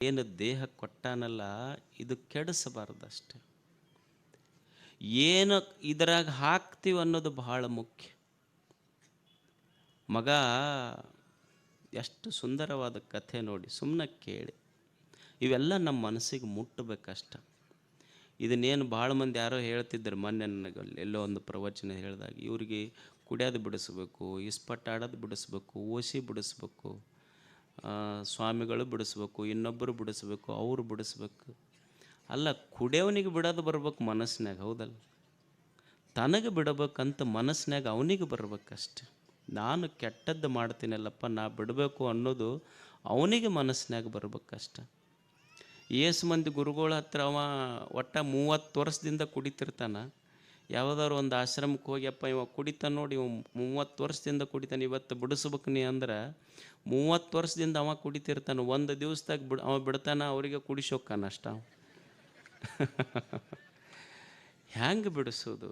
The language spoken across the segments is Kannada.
ಏನು ದೇಹ ಕೊಟ್ಟಾನಲ್ಲ ಇದು ಕೆಡಿಸಬಾರ್ದಷ್ಟೆ. ಏನು ಇದರಾಗ ಹಾಕ್ತೀವಿ ಅನ್ನೋದು ಬಹಳ ಮುಖ್ಯ. ಮಗ ಎಷ್ಟು ಸುಂದರವಾದ ಕಥೆ ನೋಡಿ, ಸುಮ್ಮನೆ ಕೇಳಿ. ಇವೆಲ್ಲ ನಮ್ಮ ಮನಸ್ಸಿಗೆ ಮುಟ್ಟಬೇಕಷ್ಟ. ಇದನ್ನೇನು ಭಾಳ ಮಂದಿ ಯಾರೋ ಹೇಳ್ತಿದ್ರು ಮೊನ್ನೆ ನನಗೆ, ಎಲ್ಲೋ ಒಂದು ಪ್ರವಚನ ಹೇಳಿದಾಗ, ಇವ್ರಿಗೆ ಕುಡಿಯೋದು ಬಿಡಿಸ್ಬೇಕು, ಇಸ್ಪಟ್ ಆಡೋದು ಬಿಡಿಸ್ಬೇಕು, ಓಸಿ ಬಿಡಿಸ್ಬೇಕು, ಸ್ವಾಮಿಗಳು ಬಿಡಿಸ್ಬೇಕು, ಇನ್ನೊಬ್ಬರು ಬಿಡಿಸ್ಬೇಕು, ಅವರು ಬಿಡಿಸ್ಬೇಕು. ಅಲ್ಲ, ಕುಡಿಯೋವನಿಗೆ ಬಿಡೋದು ಬರ್ಬೇಕು ಮನಸ್ಸಿನಾಗ, ಹೌದಲ್ಲ? ತನಗೆ ಬಿಡಬೇಕಂತ ಮನಸ್ಸಿನಾಗ ಅವನಿಗೆ ಬರ್ಬೇಕಷ್ಟೆ. ನಾನು ಕೆಟ್ಟದ್ದು ಮಾಡ್ತೀನಲ್ಲಪ್ಪ, ನಾ ಬಿಡಬೇಕು ಅನ್ನೋದು ಅವನಿಗೆ ಮನಸ್ಸಿನಾಗ ಬರ್ಬೇಕಷ್ಟೆ. ಏಸು ಮಂದಿ ಗುರುಗಳ ಹತ್ರ ಅವ ಒಟ್ಟ 30 ವರ್ಷದಿಂದ ಕುಡಿತಿರ್ತಾನೆ. ಯಾವುದಾದ್ರು ಒಂದು ಆಶ್ರಮಕ್ಕೆ ಹೋಗ್ಯಪ್ಪ, ಇವ ಕುಡಿತಾನೆ ನೋಡಿ, ಇವ 30 ವರ್ಷದಿಂದ ಕುಡಿತಾನೆ, ಇವತ್ತು ಬಿಡಿಸ್ಬೇಕು ನೀ ಅಂದ್ರೆ 30 ವರ್ಷದಿಂದ ಅವ ಕುಡಿತಿರ್ತಾನೆ. ಒಂದು ದಿವಸದಾಗ ಅವ ಬಿಡ್ತಾನೆ, ಅವರಿಗೆ ಕುಡಿಸೋಕ್ಕಾನ ಅಷ್ಟ. ಹ್ಯಾಂಗೆ ಬಿಡಿಸೋದು?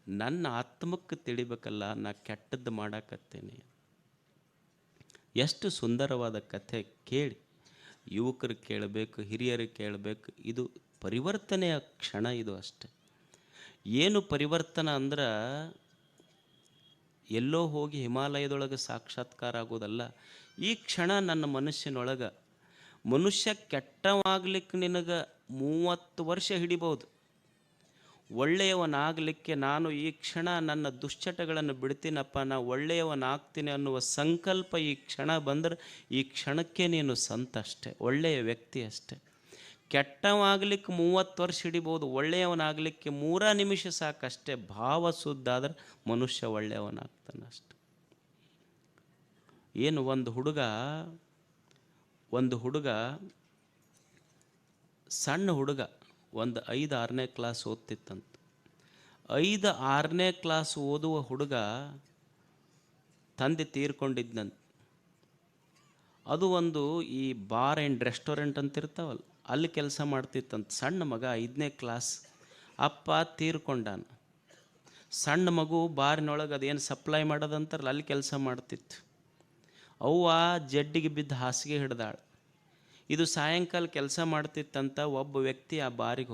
ನನ್ನ ಆತ್ಮಕ್ಕೆ ತಿಳಿಬೇಕಲ್ಲ, ನಾ ಕೆಟ್ಟದ್ದು ಮಾಡಾಕತ್ತೇನೆ. ಎಷ್ಟು ಸುಂದರವಾದ ಕಥೆ ಕೇಳಿ. ಯುವಕರು ಕೇಳಬೇಕು, ಹಿರಿಯರು ಕೇಳಬೇಕು. ಇದು ಪರಿವರ್ತನೆಯ ಕ್ಷಣ, ಇದು ಅಷ್ಟೆ. ಏನು ಪರಿವರ್ತನೆ ಅಂದ್ರೆ ಎಲ್ಲೋ ಹೋಗಿ ಹಿಮಾಲಯದೊಳಗೆ ಸಾಕ್ಷಾತ್ಕಾರ ಆಗೋದಲ್ಲ. ಈ ಕ್ಷಣ ನನ್ನ ಮನಸ್ಸಿನೊಳಗೆ, ಮನುಷ್ಯ ಕೆಟ್ಟವಾಗಲಿಕ್ಕೆ ನಿನಗೆ 30 ವರ್ಷ ಹಿಡಿಬೋದು. ಒಳ್ಳೆಯವನಾಗಲಿಕ್ಕೆ ನಾನು ಈ ಕ್ಷಣ ನನ್ನ ದುಶ್ಚಟಗಳನ್ನು ಬಿಡ್ತೀನಪ್ಪ, ನಾ ಒಳ್ಳೆಯವನಾಗ್ತೀನಿ ಅನ್ನುವ ಸಂಕಲ್ಪ ಈ ಕ್ಷಣ ಬಂದರೆ, ಈ ಕ್ಷಣಕ್ಕೆ ನೀನು ಸಂತ ಅಷ್ಟೆ, ಒಳ್ಳೆಯ ವ್ಯಕ್ತಿ ಅಷ್ಟೆ. ಕೆಟ್ಟವಾಗಲಿಕ್ಕೆ 30 ವರ್ಷ ಹಿಡಿಬೋದು, ಒಳ್ಳೆಯವನಾಗಲಿಕ್ಕೆ 3 ನಿಮಿಷ ಸಾಕಷ್ಟೇ. ಭಾವ ಶುದ್ಧ ಆದರೆ ಮನುಷ್ಯ ಒಳ್ಳೆಯವನಾಗ್ತಾನೆ ಅಷ್ಟೆ. ಏನು ಒಂದು ಹುಡುಗ ಸಣ್ಣ ಹುಡುಗ, ಒಂದು 5-6ನೇ ಕ್ಲಾಸ್ ಓದ್ತಿತ್ತಂತ. 5-6ನೇ ಕ್ಲಾಸ್ ಓದುವ ಹುಡುಗ ತಂದೆ ತೀರ್ಕೊಂಡಿದ್ದಂತ. ಅದು ಒಂದು ಈ ಬಾರ್ ಆ್ಯಂಡ್ ರೆಸ್ಟೋರೆಂಟ್ ಅಂತ ಇರ್ತಾವಲ್ಲ, ಅಲ್ಲಿ ಕೆಲಸ ಮಾಡ್ತಿತ್ತಂತ. ಸಣ್ಣ ಮಗ 5ನೇ ಕ್ಲಾಸ್, ಅಪ್ಪ ತೀರ್ಕೊಂಡಾನ. ಸಣ್ಣ ಮಗು ಬಾರಿನೊಳಗೆ ಅದೇನು ಸಪ್ಲೈ ಮಾಡೋದಂತಾರಲ್ಲ, ಅಲ್ಲಿ ಕೆಲಸ ಮಾಡ್ತಿತ್ತು. ಅವ್ವ ಜಡ್ಡಿಗೆ ಬಿದ್ದು ಹಾಸಿಗೆ ಹಿಡ್ದಾಳು. ಇದು ಸಾಯಂಕಾಲ ಕೆಲಸ ಮಾಡ್ತಿತ್ತಂತ. ಒಬ್ಬ ವ್ಯಕ್ತಿ ಆ ಬಾರಿಗೆ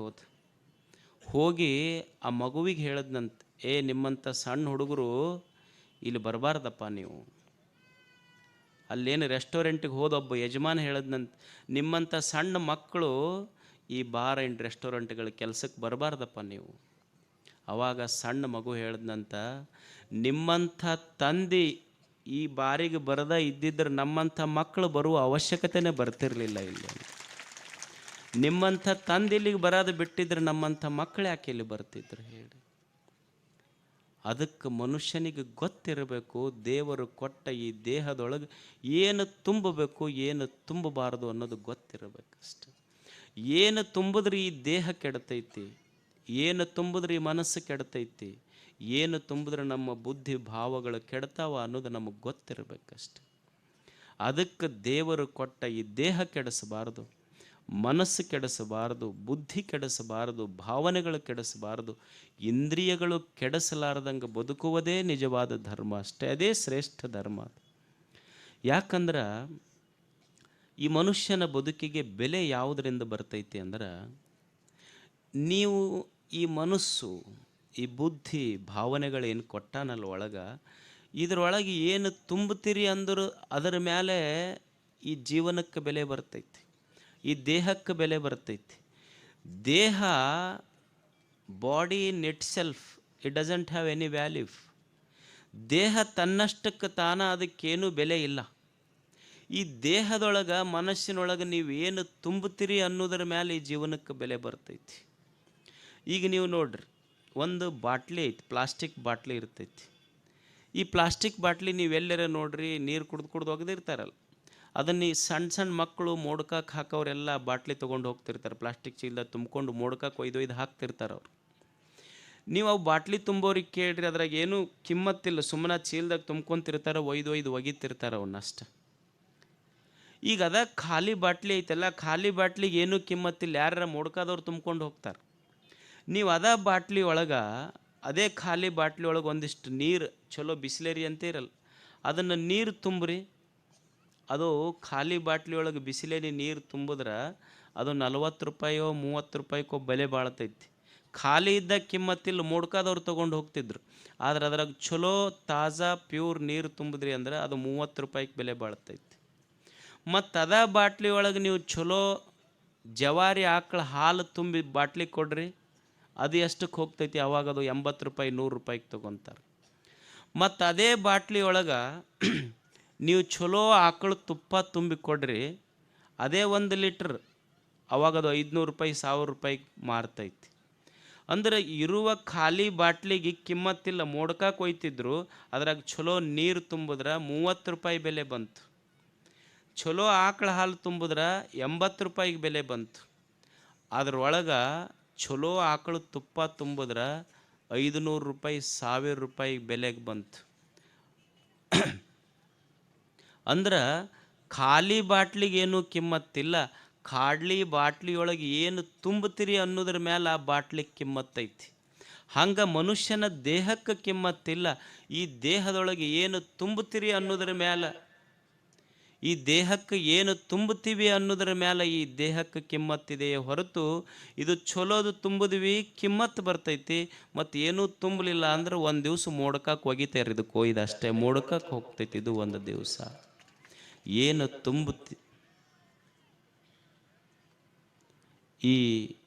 ಹೋಗಿ ಆ ಮಗುವಿಗೆ ಹೇಳಿದ್ನಂತ, ನಿಮ್ಮಂಥ ಸಣ್ಣ ಹುಡುಗರು ಇಲ್ಲಿ ಬರಬಾರ್ದಪ್ಪ ನೀವು. ಅಲ್ಲೇನು ರೆಸ್ಟೋರೆಂಟಿಗೆ ಹೋದೊಬ್ಬ ಯಜಮಾನ ಹೇಳಿದ್ನಂತ, ನಿಮ್ಮಂಥ ಸಣ್ಣ ಮಕ್ಕಳು ಈ ಬಾರ್ ಆ್ಯಂಡ್ ರೆಸ್ಟೋರೆಂಟ್ಗಳ ಕೆಲಸಕ್ಕೆ ಬರಬಾರ್ದಪ್ಪ ನೀವು. ಆವಾಗ ಸಣ್ಣ ಮಗು ಹೇಳಿದ್ನಂತ, ನಿಮ್ಮಂಥ ತಂದೆ ಈ ಬಾರಿಗೆ ಬರದ ಇದ್ದಿದ್ರೆ ನಮ್ಮಂಥ ಮಕ್ಕಳು ಬರುವ ಅವಶ್ಯಕತೆನೇ ಬರ್ತಿರಲಿಲ್ಲ ಇಲ್ಲಿ. ನಿಮ್ಮಂಥ ತಂದೆ ಇಲ್ಲಿಗೆ ಬರೋದು ಬಿಟ್ಟಿದ್ರೆ ನಮ್ಮಂಥ ಮಕ್ಕಳು ಯಾಕೆ ಇಲ್ಲಿ ಬರ್ತಿದ್ರು ಹೇಳಿ. ಅದಕ್ಕೆ ಮನುಷ್ಯನಿಗೆ ಗೊತ್ತಿರಬೇಕು, ದೇವರು ಕೊಟ್ಟ ಈ ದೇಹದೊಳಗೆ ಏನು ತುಂಬಬೇಕು, ಏನು ತುಂಬಬಾರದು ಅನ್ನೋದು ಗೊತ್ತಿರಬೇಕಷ್ಟೆ. ಏನು ತುಂಬಿದ್ರೆ ಈ ದೇಹ ಕೆಡ್ತೈತಿ, ಏನು ತುಂಬಿದ್ರೆ ಈ ಮನಸ್ಸು ಕೆಡ್ತೈತಿ, ಏನು ತುಂಬಿದ್ರೆ ನಮ್ಮ ಬುದ್ಧಿ ಭಾವಗಳು ಕೆಡ್ತಾವ ಅನ್ನೋದು ನಮಗೆ ಗೊತ್ತಿರಬೇಕಷ್ಟೆ. ಅದಕ್ಕೆ ದೇವರು ಕೊಟ್ಟ ಈ ದೇಹ ಕೆಡಿಸಬಾರ್ದು, ಮನಸ್ಸು ಕೆಡಿಸಬಾರ್ದು, ಬುದ್ಧಿ ಕೆಡಿಸಬಾರ್ದು, ಭಾವನೆಗಳು ಕೆಡಿಸಬಾರ್ದು, ಇಂದ್ರಿಯಗಳು ಕೆಡಿಸಲಾರ್ದಂಗೆ ಬದುಕುವುದೇ ನಿಜವಾದ ಧರ್ಮ ಅಷ್ಟೇ. ಅದೇ ಶ್ರೇಷ್ಠ ಧರ್ಮ. ಯಾಕಂದ್ರೆ ಈ ಮನುಷ್ಯನ ಬದುಕಿಗೆ ಬೆಲೆ ಯಾವುದರಿಂದ ಬರ್ತೈತಿ ಅಂದ್ರೆ, ನೀವು ಈ ಮನಸ್ಸು, ಈ ಬುದ್ಧಿ ಭಾವನೆಗಳೇನು ಕೊಟ್ಟಾನಲ್ಲ ಒಳಗೆ, ಇದರೊಳಗೆ ಏನು ತುಂಬುತ್ತೀರಿ ಅಂದರೂ ಅದರ ಮೇಲೆ ಈ ಜೀವನಕ್ಕೆ ಬೆಲೆ ಬರ್ತೈತಿ, ಈ ದೇಹಕ್ಕೆ ಬೆಲೆ ಬರ್ತೈತಿ. ದೇಹ, body in it self, it doesn't have any value. ದೇಹ ತನ್ನಷ್ಟಕ್ಕೆ ತಾನ ಅದಕ್ಕೇನು ಬೆಲೆ ಇಲ್ಲ. ಈ ದೇಹದೊಳಗೆ, ಮನಸ್ಸಿನೊಳಗೆ ನೀವು ಏನು ತುಂಬುತ್ತೀರಿ ಅನ್ನೋದ್ರ ಮೇಲೆ ಈ ಜೀವನಕ್ಕೆ ಬೆಲೆ ಬರ್ತೈತಿ. ಈಗ ನೀವು ನೋಡ್ರಿ, ಒಂದು ಬಾಟ್ಲಿ ಐತಿ, ಪ್ಲಾಸ್ಟಿಕ್ ಬಾಟ್ಲಿ ಇರ್ತೈತಿ. ಈ ಪ್ಲಾಸ್ಟಿಕ್ ಬಾಟ್ಲಿ ನೀವೆಲ್ಲರ ನೋಡ್ರಿ, ನೀರು ಕುಡ್ದು ಒಗೆದಿರ್ತಾರಲ್ಲ, ಅದನ್ನು ಈ ಸಣ್ಣ ಮಕ್ಕಳು ಮೋಡ್ಕಕ್ಕೆ ಹಾಕೋರೆಲ್ಲ ಬಾಟ್ಲಿ ತೊಗೊಂಡು ಹೋಗ್ತಿರ್ತಾರೆ. ಪ್ಲಾಸ್ಟಿಕ್ ಚೀಲದಾಗ ತುಂಬಿಕೊಂಡು ಮೋಡ್ಕಕ್ಕೆ ಒಯ್ದೊಯ್ದು ಹಾಕ್ತಿರ್ತಾರೆ ಅವ್ರು. ನೀವು ಅವು ಬಾಟ್ಲಿ ತುಂಬೋರಿಗೆ ಕೇಳ್ರಿ, ಅದ್ರಾಗ ಏನೂ ಕಿಮ್ಮತ್ತಿಲ್ಲ, ಸುಮ್ಮನೆ ಚೀಲದಾಗ ತುಂಬ್ಕೊತಿರ್ತಾರೆ, ಒಯ್ದೊಯ್ದು ಒಗಿತಿರ್ತಾರೆ ಅವನ್ನಷ್ಟೆ. ಈಗ ಅದ ಖಾಲಿ ಬಾಟ್ಲಿ ಐತಲ್ಲ, ಖಾಲಿ ಬಾಟ್ಲಿಗೆ ಏನೂ ಕಿಮ್ಮತ್ತಿಲ್ಲ, ಯಾರ ಮೋಡ್ಕಾದವ್ರು ತುಂಬ್ಕೊಂಡು ಹೋಗ್ತಾರೆ. ನೀವು ಅದೇ ಬಾಟ್ಲಿ ಒಳಗೆ, ಅದೇ ಖಾಲಿ ಬಾಟ್ಲಿ ಒಳಗೆ ಒಂದಿಷ್ಟು ನೀರು, ಚಲೋ ಬಿಸ್ಲೇರಿ ಅಂತ ಇರಲ್ಲ, ಅದನ್ನು ನೀರು ತುಂಬ್ರಿ, ಅದು ಖಾಲಿ ಬಾಟ್ಲಿ ಒಳಗೆ ಬಿಸಿಲೇನಿ ನೀರು ತುಂಬಿದ್ರೆ ಅದು 40 ರೂಪಾಯೋ 30 ರೂಪಾಯಿಗೋ ಬೆಲೆ ಬಾಳ್ತೈತಿ. ಖಾಲಿ ಇದ್ದ ಕಿಮ್ಮತ್ತಿಲ್ಲ, ಮೊಡ್ಕಾದವ್ರು ತೊಗೊಂಡು ಹೋಗ್ತಿದ್ರು. ಆದ್ರೆ ಅದ್ರಾಗ ಚಲೋ ತಾಜಾ ಪ್ಯೂರ್ ನೀರು ತುಂಬಿದ್ರಿ ಅಂದ್ರೆ ಅದು 30 ರೂಪಾಯಿಗೆ ಬೆಲೆ ಬಾಳ್ತೈತಿ. ಮತ್ತು ಅದ ಬಾಟ್ಲಿ ಒಳಗೆ ನೀವು ಚಲೋ ಜವಾರಿ ಆಕಳ ಹಾಲು ತುಂಬಿ ಬಾಟ್ಲಿ ಕೊಡ್ರಿ, ಅದು ಎಷ್ಟಕ್ಕೆ ಹೋಗ್ತೈತಿ? ಅವಾಗ ಅದು 80 ರೂಪಾಯಿ 100 ರೂಪಾಯಿಗೆ ತೊಗೊತಾರೆ. ಮತ್ತು ಅದೇ ಬಾಟ್ಲಿ ಒಳಗೆ ನೀವು ಚಲೋ ಆಕಳು ತುಪ್ಪ ತುಂಬಿ ಕೊಡ್ರಿ, ಅದೇ 1 ಲೀಟ್ರ್ ಅವಾಗ ಅದು 500 ರೂಪಾಯಿ 1000 ರೂಪಾಯಿಗೆ ಮಾರ್ತೈತಿ. ಅಂದ್ರೆ ಇರುವ ಖಾಲಿ ಬಾಟ್ಲಿಗೆ ಕಿಮ್ಮತ್ತಿಲ್ಲ, ಮೋಡ್ಕಕ್ಕೆ ಒಯ್ತಿದ್ರು, ಅದ್ರಾಗ ಚಲೋ ನೀರು ತುಂಬಿದ್ರೆ 30 ರೂಪಾಯಿ ಬೆಲೆ ಬಂತು. ಚಲೋ ಆಕಳ ಹಾಲು ತುಂಬಿದ್ರೆ 80 ರೂಪಾಯಿಗೆ ಬೆಲೆ ಬಂತು. ಅದ್ರೊಳಗೆ ಚಲೋ ಆಕಳು ತುಪ್ಪ ತುಂಬಿದ್ರೆ 500 ರೂಪಾಯಿ 1000 ರೂಪಾಯಿ ಬೆಲೆಗೆ ಬಂತು. ಅಂದ್ರೆ ಖಾಲಿ ಬಾಟ್ಲಿಗೇನು ಕಿಮ್ಮತ್ತಿಲ್ಲ, ಖಾಲಿ ಬಾಟ್ಲಿಯೊಳಗೆ ಏನು ತುಂಬುತ್ತೀರಿ ಅನ್ನೋದ್ರ ಮೇಲೆ ಆ ಬಾಟ್ಲಿಗೆ ಕಿಮ್ಮತ್ತೈತಿ. ಹಂಗೆ ಮನುಷ್ಯನ ದೇಹಕ್ಕೆ ಕಿಮ್ಮತ್ತಿಲ್ಲ, ಈ ದೇಹದೊಳಗೆ ಏನು ತುಂಬುತ್ತೀರಿ ಅನ್ನೋದ್ರ ಮೇಲೆ, ಈ ದೇಹಕ್ಕೆ ಏನು ತುಂಬುತ್ತೀವಿ ಅನ್ನೋದ್ರ ಮೇಲೆ ಈ ದೇಹಕ್ಕೆ ಕಿಮ್ಮತ್ತಿದೆಯೇ ಹೊರತು ಇದು ಚಲೋದು ತುಂಬಿದ್ವಿ ಕಿಮ್ಮತ್ತು ಬರ್ತೈತಿ, ಮತ್ತು ಏನೂ ತುಂಬಲಿಲ್ಲ ಅಂದ್ರೆ ಒಂದು ದಿವಸ ಮೋಡ್ಕಕ್ಕೆ ಒಗಿತಾರೆ, ಇದು ಕೊಯ್ದು ಅಷ್ಟೇ ಮೋಡ್ಕಕ್ಕೆ ಹೋಗ್ತೈತಿ. ಇದು ಒಂದು ದಿವಸ ಏನು ತುಂಬುತ್ತಿ ಈ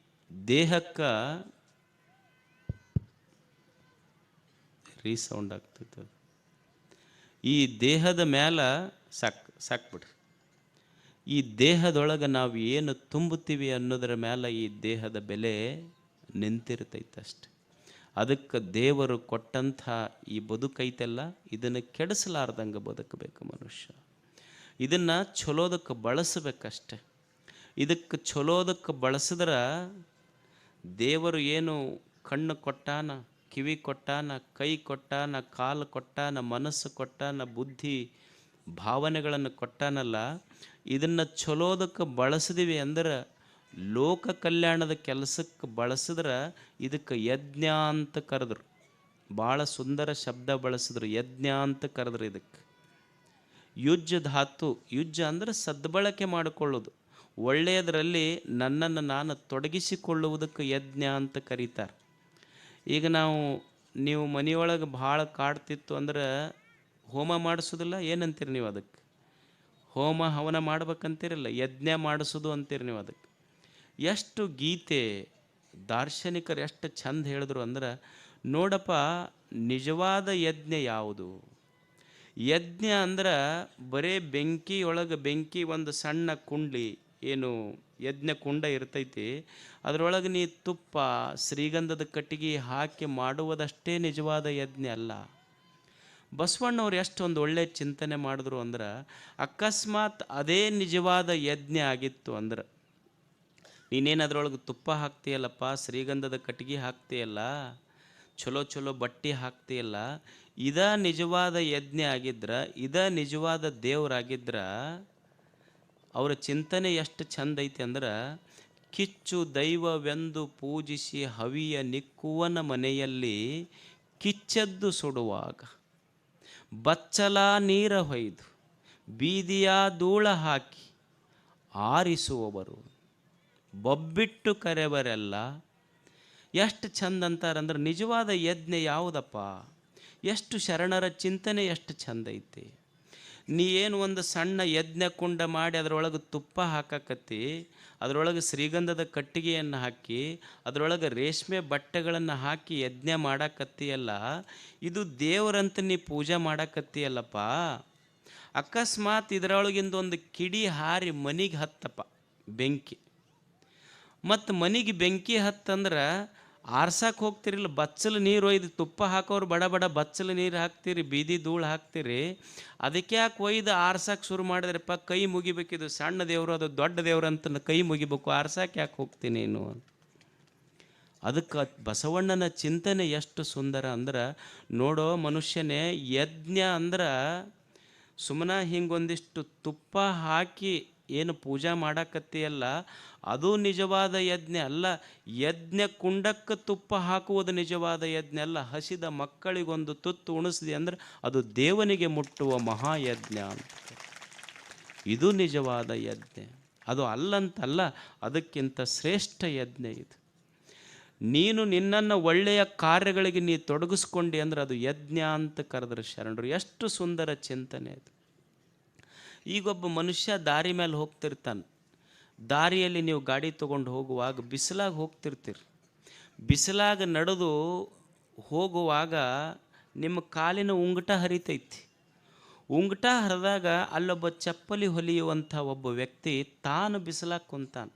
ದೇಹಕ್ಕೆ ರೀಸೌಂಡ್ ಆಗ್ತೈತೆ. ಈ ದೇಹದ ಮೇಲೆ ಸಾಕ್ಬಿಡ್ರಿ. ಈ ದೇಹದೊಳಗೆ ನಾವು ಏನು ತುಂಬುತ್ತೀವಿ ಅನ್ನೋದ್ರ ಮೇಲೆ ಈ ದೇಹದ ಬೆಲೆ ನಿಂತಿರ್ತೈತೆ ಅಷ್ಟೆ. ಅದಕ್ಕೆ ದೇವರು ಕೊಟ್ಟಂಥ ಈ ಬದುಕೈತೆಲ್ಲ ಇದನ್ನು ಕೆಡಿಸಲಾರ್ದಂಗೆ ಬದುಕಬೇಕು ಮನುಷ್ಯ. ಇದನ್ನು ಚಲೋದಕ್ಕೆ ಬಳಸಬೇಕಷ್ಟೆ. ಇದಕ್ಕೆ ಚಲೋದಕ್ಕೆ ಬಳಸಿದ್ರೆ ದೇವರು ಏನು ಕಣ್ಣು ಕೊಟ್ಟಾನ, ಕಿವಿ ಕೊಟ್ಟಾನ, ಕೈ ಕೊಟ್ಟಾನ, ಕಾಲು ಕೊಟ್ಟಾನ, ಮನಸ್ಸು ಕೊಟ್ಟಾನ, ಬುದ್ಧಿ ಭಾವನೆಗಳನ್ನು ಕೊಟ್ಟಾನಲ್ಲ, ಇದನ್ನು ಚಲೋದಕ್ಕೆ ಬಳಸಿದೀವಿ ಅಂದ್ರೆ, ಲೋಕ ಕಲ್ಯಾಣದ ಕೆಲಸಕ್ಕೆ ಬಳಸಿದ್ರೆ ಇದಕ್ಕೆ ಯಜ್ಞ ಅಂತ ಕರೆದ್ರು. ಭಾಳ ಸುಂದರ ಶಬ್ದ ಬಳಸಿದ್ರು, ಯಜ್ಞ ಅಂತ ಕರೆದ್ರು ಇದಕ್ಕೆ. ಯುಜ್ಜ ಧಾತು, ಯುಜ್ಜ ಅಂದರೆ ಸದ್ಬಳಕೆ ಮಾಡಿಕೊಳ್ಳೋದು, ಒಳ್ಳೆಯದರಲ್ಲಿ ನನ್ನನ್ನು ನಾನು ತೊಡಗಿಸಿಕೊಳ್ಳುವುದಕ್ಕೆ ಯಜ್ಞ ಅಂತ ಕರೀತಾರೆ. ಈಗ ನೀವು ಮನೆಯೊಳಗೆ ಭಾಳ ಕಾಡ್ತಿತ್ತು ಅಂದ್ರೆ ಹೋಮ ಮಾಡಿಸೋದಿಲ್ಲ, ಏನಂತೀರಿ ನೀವು ಅದಕ್ಕೆ? ಹೋಮ ಹವನ ಮಾಡ್ಬೇಕಂತೀರಲ್ಲ, ಯಜ್ಞ ಮಾಡಿಸೋದು ಅಂತೀರಿ ನೀವು ಅದಕ್ಕೆ. ಎಷ್ಟು ಗೀತೆ ದಾರ್ಶನಿಕರು ಎಷ್ಟು ಚಂದ ಹೇಳಿದ್ರು ಅಂದ್ರೆ, ನೋಡಪ್ಪ ನಿಜವಾದ ಯಜ್ಞ ಯಾವುದು? ಯಜ್ಞ ಅಂದ್ರೆ ಬರೇ ಬೆಂಕಿಯೊಳಗೆ ಬೆಂಕಿ ಒಂದು ಸಣ್ಣ ಕುಂಡ್ಲಿ, ಏನು ಯಜ್ಞ ಕುಂಡ ಇರ್ತೈತಿ, ಅದರೊಳಗೆ ನೀ ತುಪ್ಪ ಶ್ರೀಗಂಧದ ಕಟ್ಟಿಗೆ ಹಾಕಿ ಮಾಡುವುದಷ್ಟೇ ನಿಜವಾದ ಯಜ್ಞ ಅಲ್ಲ. ಬಸವಣ್ಣವ್ರು ಎಷ್ಟೊಂದು ಒಳ್ಳೆ ಚಿಂತನೆ ಮಾಡಿದ್ರು ಅಂದ್ರೆ, ಅಕಸ್ಮಾತ್ ಅದೇ ನಿಜವಾದ ಯಜ್ಞ ಆಗಿತ್ತು ಅಂದ್ರೆ, ನೀನೇನು ಅದರೊಳಗೆ ತುಪ್ಪ ಹಾಕ್ತೀಯಲ್ಲಪ್ಪ, ಶ್ರೀಗಂಧದ ಕಟ್ಟಿಗೆ ಹಾಕ್ತೀಯಲ್ಲ, ಚಲೋ ಚಲೋ ಬಟ್ಟೆ ಹಾಕ್ತೀಯಲ್ಲ, ಇದ ನಿಜವಾದ ಯಜ್ಞ ಆಗಿದ್ರ, ಇದ ನಿಜವಾದ ದೇವರಾಗಿದ್ರ, ಅವರ ಚಿಂತನೆ ಎಷ್ಟು ಚಂದ ಐತಿ ಅಂದ್ರೆ, ಕಿಚ್ಚು ದೈವವೆಂದು ಪೂಜಿಸಿ ಹವಿಯ ನಿಕ್ಕುವನ ಮನೆಯಲ್ಲಿ ಕಿಚ್ಚದ್ದು ಸುಡುವಾಗ ಬಚ್ಚಲ ನೀರ ಹೊಯ್ದು ಬೀದಿಯ ಧೂಳ ಹಾಕಿ ಆರಿಸುವವರು ಬೊಬ್ಬಿಟ್ಟು ಕರೆವರೆಲ್ಲ. ಎಷ್ಟು ಚಂದ ಅಂತಾರಂದ್ರೆ, ನಿಜವಾದ ಯಜ್ಞ ಯಾವುದಪ್ಪ? ಎಷ್ಟು ಶರಣರ ಚಿಂತನೆ ಎಷ್ಟು ಚಂದ ಐತಿ. ನೀ ಏನು ಒಂದು ಸಣ್ಣ ಯಜ್ಞ ಕುಂಡ ಮಾಡಿ ಅದರೊಳಗೆ ತುಪ್ಪ ಹಾಕಕತ್ತಿ, ಅದರೊಳಗೆ ಶ್ರೀಗಂಧದ ಕಟ್ಟಿಗೆಯನ್ನು ಹಾಕಿ, ಅದರೊಳಗೆ ರೇಷ್ಮೆ ಬಟ್ಟೆಗಳನ್ನು ಹಾಕಿ ಯಜ್ಞ ಮಾಡಕತ್ತೀಯಲ್ಲ, ಇದು ದೇವರಂತ ನೀ ಪೂಜೆ ಮಾಡಕತ್ತೀಯಲ್ಲಪ್ಪ. ಅಕಸ್ಮಾತ್ ಇದರೊಳಗಿಂದ ಒಂದು ಕಿಡಿ ಹಾರಿ ಮನಿಗೆ ಹತ್ತಪ್ಪ ಬೆಂಕಿ, ಮತ್ತು ಮನಿಗೆ ಬೆಂಕಿ ಹತ್ತಂದ್ರೆ ಆರ್ಸಕ್ಕೆ ಹೋಗ್ತಿರಿಲ್ಲ, ಬಚ್ಚಲು ನೀರು ಒಯ್ದು ತುಪ್ಪ ಹಾಕೋರು ಬಡ ಬಡ ಬಚ್ಚಲು ನೀರು ಹಾಕ್ತೀರಿ, ಬೀದಿ ಧೂಳು ಹಾಕ್ತೀರಿ. ಅದಕ್ಕೆ ಯಾಕೆ ಒಯ್ದು ಆರ್ಸಕ್ಕೆ ಶುರು ಮಾಡಿದ್ರಪ್ಪ? ಕೈ ಮುಗಿಬೇಕಿದು, ಸಣ್ಣ ದೇವರು ಅದು ದೊಡ್ಡ ದೇವ್ರು ಅಂತ ಕೈ ಮುಗಿಬೇಕು, ಆರ್ಸಕ್ಕೆ ಯಾಕೆ ಹೋಗ್ತೀನಿ ನೀನು? ಅದಕ್ಕೆ ಬಸವಣ್ಣನ ಚಿಂತನೆ ಎಷ್ಟು ಸುಂದರ ಅಂದ್ರೆ, ನೋಡೋ ಮನುಷ್ಯನೇ, ಯಜ್ಞ ಅಂದ್ರೆ ಸುಮ್ಮನೆ ಹಿಂಗೊಂದಿಷ್ಟು ತುಪ್ಪ ಹಾಕಿ ಏನು ಪೂಜೆ ಮಾಡಕತ್ತೀಯಲ್ಲ, ಅದು ನಿಜವಾದ ಯಜ್ಞ ಅಲ್ಲ. ಯಜ್ಞ ಕುಂಡಕ್ಕೆ ತುಪ್ಪ ಹಾಕುವುದು ನಿಜವಾದ ಯಜ್ಞ ಅಲ್ಲ. ಹಸಿದ ಮಕ್ಕಳಿಗೊಂದು ತುತ್ತು ಉಣಿಸಿದೆ ಅಂದ್ರೆ ಅದು ದೇವನಿಗೆ ಮುಟ್ಟುವ ಮಹಾಯಜ್ಞ ಅಂತ. ಇದು ನಿಜವಾದ ಯಜ್ಞ. ಅದು ಅಲ್ಲಂತಲ್ಲ, ಅದಕ್ಕಿಂತ ಶ್ರೇಷ್ಠ ಯಜ್ಞ ಇದು. ನೀನು ನಿನ್ನನ್ನು ಒಳ್ಳೆಯ ಕಾರ್ಯಗಳಿಗೆ ನೀ ತೊಡಗಿಸ್ಕೊಂಡಿ ಅಂದ್ರೆ ಅದು ಯಜ್ಞ ಅಂತ ಕರೆದ್ರೆ ಶರಣರು. ಎಷ್ಟು ಸುಂದರ ಚಿಂತನೆ ಅದು. ಈಗೊಬ್ಬ ಮನುಷ್ಯ ದಾರಿ ಮೇಲೆ ಹೋಗ್ತಿರ್ತಾನೆ. ದಾರಿಯಲ್ಲಿ ನೀವು ಗಾಡಿ ತೊಗೊಂಡು ಹೋಗುವಾಗ ಬಿಸಿಲಾಗ ಹೋಗ್ತಿರ್ತೀರಿ. ಬಿಸಿಲಾಗ ನಡೆದು ಹೋಗುವಾಗ ನಿಮ್ಮ ಕಾಲಿನ ಉಂಗುಟ ಹರಿತೈತಿ. ಉಂಗುಟ ಹರಿದಾಗ ಅಲ್ಲೊಬ್ಬ ಚಪ್ಪಲಿ ಹೊಲಿಯುವಂಥ ಒಬ್ಬ ವ್ಯಕ್ತಿ ತಾನು ಬಿಸಿಲಾಗ ಕುಂತಾನೆ.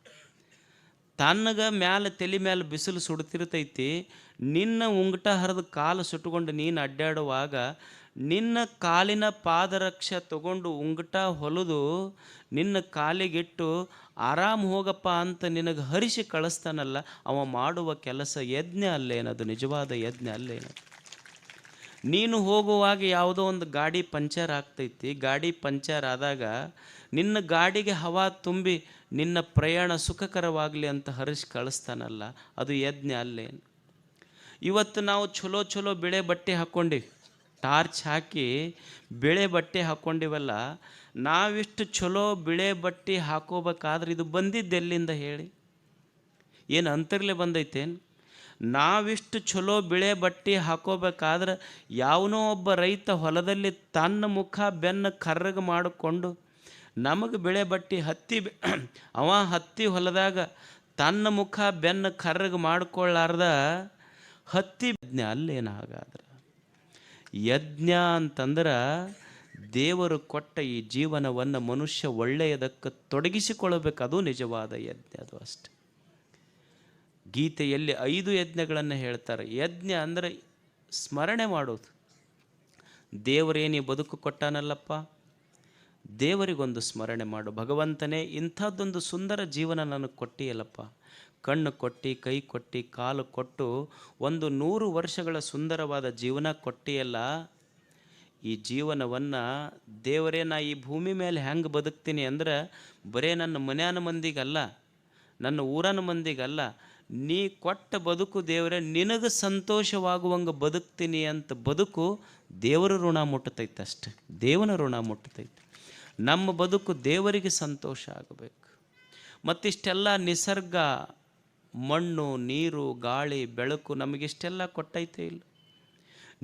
ತನ್ನಗ ಮ್ಯಾಲೆ ತಲೆ ಮೇಲೆ ಬಿಸಿಲು ಸುಡ್ತಿರ್ತೈತಿ. ನಿನ್ನ ಉಂಗುಟ ಹರಿದು ಕಾಲು ಸುಟ್ಟುಕೊಂಡು ನೀನು ಅಡ್ಡಾಡುವಾಗ ನಿನ್ನ ಕಾಲಿನ ಪಾದರಕ್ಷೆ ತಗೊಂಡು ಉಂಗುಟ ಹೊಲಿದು ನಿನ್ನ ಕಾಲಿಗಿಟ್ಟು ಆರಾಮ್ ಹೋಗಪ್ಪ ಅಂತ ನಿನಗೆ ಹರಿಸಿ ಕಳಿಸ್ತಾನಲ್ಲ, ಅವ ಮಾಡುವ ಕೆಲಸ ಯಜ್ಞ ಅಲ್ಲೇನದು? ನಿಜವಾದ ಯಜ್ಞ ಅಲ್ಲೇನದು? ನೀನು ಹೋಗುವಾಗ ಯಾವುದೋ ಒಂದು ಗಾಡಿ ಪಂಚರ್ ಆಗ್ತೈತಿ. ಗಾಡಿ ಪಂಚರ್ ಆದಾಗ ನಿನ್ನ ಗಾಡಿಗೆ ಹವಾ ತುಂಬಿ ನಿನ್ನ ಪ್ರಯಾಣ ಸುಖಕರವಾಗಲಿ ಅಂತ ಹರಿಸಿ ಕಳಿಸ್ತಾನಲ್ಲ, ಅದು ಯಜ್ಞ ಅಲ್ಲೇನು? ಇವತ್ತು ನಾವು ಚಲೋ ಚಲೋ ಬಿಳೆ ಬಟ್ಟೆ ಹಾಕ್ಕೊಂಡಿವಿ, ಟಾರ್ಚ್ ಹಾಕಿ ಬಿಳೆ ಬಟ್ಟೆ ಹಾಕ್ಕೊಂಡಿವಲ್ಲ. ನಾವಿಷ್ಟು ಚಲೋ ಬಿಳೆ ಬಟ್ಟೆ ಹಾಕೋಬೇಕಾದ್ರೆ ಇದು ಬಂದಿದ್ದೆಲ್ಲಿಂದ ಹೇಳಿ? ಏನು ಅಂತರ್ಲೆ ಬಂದೈತೇನು? ನಾವಿಷ್ಟು ಚಲೋ ಬಿಳೆ ಬಟ್ಟೆ ಹಾಕೋಬೇಕಾದ್ರೆ ಯಾವನೋ ಒಬ್ಬ ರೈತ ಹೊಲದಲ್ಲಿ ತನ್ನ ಮುಖ ಬೆನ್ನು ಕರ್ರಗೆ ಮಾಡಿಕೊಂಡು ನಮಗೆ ಬಿಳೆ ಬಟ್ಟೆ ಅವ ಹತ್ತಿ ಹೊಲದಾಗ ತನ್ನ ಮುಖ ಬೆನ್ನು ಕರ್ರಗೆ ಮಾಡಿಕೊಳ್ಳಾರ್ದ ಹತ್ತಿ ಯಜ್ಞ ಅಲ್ಲೇನು? ಹಾಗಾದ್ರೆ ಯಜ್ಞ ಅಂತಂದ್ರೆ ದೇವರು ಕೊಟ್ಟ ಈ ಜೀವನವನ್ನು ಮನುಷ್ಯ ಒಳ್ಳೆಯದಕ್ಕೆ ತೊಡಗಿಸಿಕೊಳ್ಳಬೇಕು. ಅದು ನಿಜವಾದ ಯಜ್ಞ, ಅದು ಅಷ್ಟೆ. ಗೀತೆಯಲ್ಲಿ 5 ಯಜ್ಞಗಳನ್ನು ಹೇಳ್ತಾರೆ. ಯಜ್ಞ ಅಂದರೆ ಸ್ಮರಣೆ ಮಾಡೋದು. ದೇವರೇನಿ ಬದುಕು ಕೊಟ್ಟಾನಲ್ಲಪ್ಪ, ದೇವರಿಗೊಂದು ಸ್ಮರಣೆ ಮಾಡು. ಭಗವಂತನೇ, ಇಂಥದ್ದೊಂದು ಸುಂದರ ಜೀವನ ನನಗೆ ಕೊಟ್ಟಿಯಲ್ಲಪ್ಪ. ಕಣ್ಣು ಕೊಟ್ಟು, ಕೈ ಕೊಟ್ಟು, ಕಾಲು ಕೊಟ್ಟು 100 ವರ್ಷಗಳ ಸುಂದರವಾದ ಜೀವನ ಕೊಟ್ಟಿಯಲ್ಲ. ಈ ಜೀವನವನ್ನು ದೇವರೇ, ನಾ ಈ ಭೂಮಿ ಮೇಲೆ ಹೆಂಗೆ ಬದುಕ್ತೀನಿ ಅಂದ್ರೆ ಬರೇ ನನ್ನ ಮನ್ಯಾನ ಮಂದಿಗಲ್ಲ, ನನ್ನ ಊರನ ಮಂದಿಗಲ್ಲ, ನೀ ಕೊಟ್ಟ ಬದುಕು ದೇವರೇ ನಿನಗೆ ಸಂತೋಷವಾಗುವಂಗೆ ಬದುಕ್ತೀನಿ ಅಂತ ಬದುಕು ದೇವರ ಋಣ ಮುಟ್ಟತೈತೆ ಅಷ್ಟೆ. ದೇವನ ಋಣ ಮುಟ್ಟತೈತೆ. ನಮ್ಮ ಬದುಕು ದೇವರಿಗೆ ಸಂತೋಷ ಆಗಬೇಕು. ಮತ್ತಿಷ್ಟೆಲ್ಲ ನಿಸರ್ಗ, ಮಣ್ಣು, ನೀರು, ಗಾಳಿ, ಬೆಳಕು ನಮಗಿಷ್ಟೆಲ್ಲ ಕೊಟ್ಟೈತೆ ಇಲ್ಲ?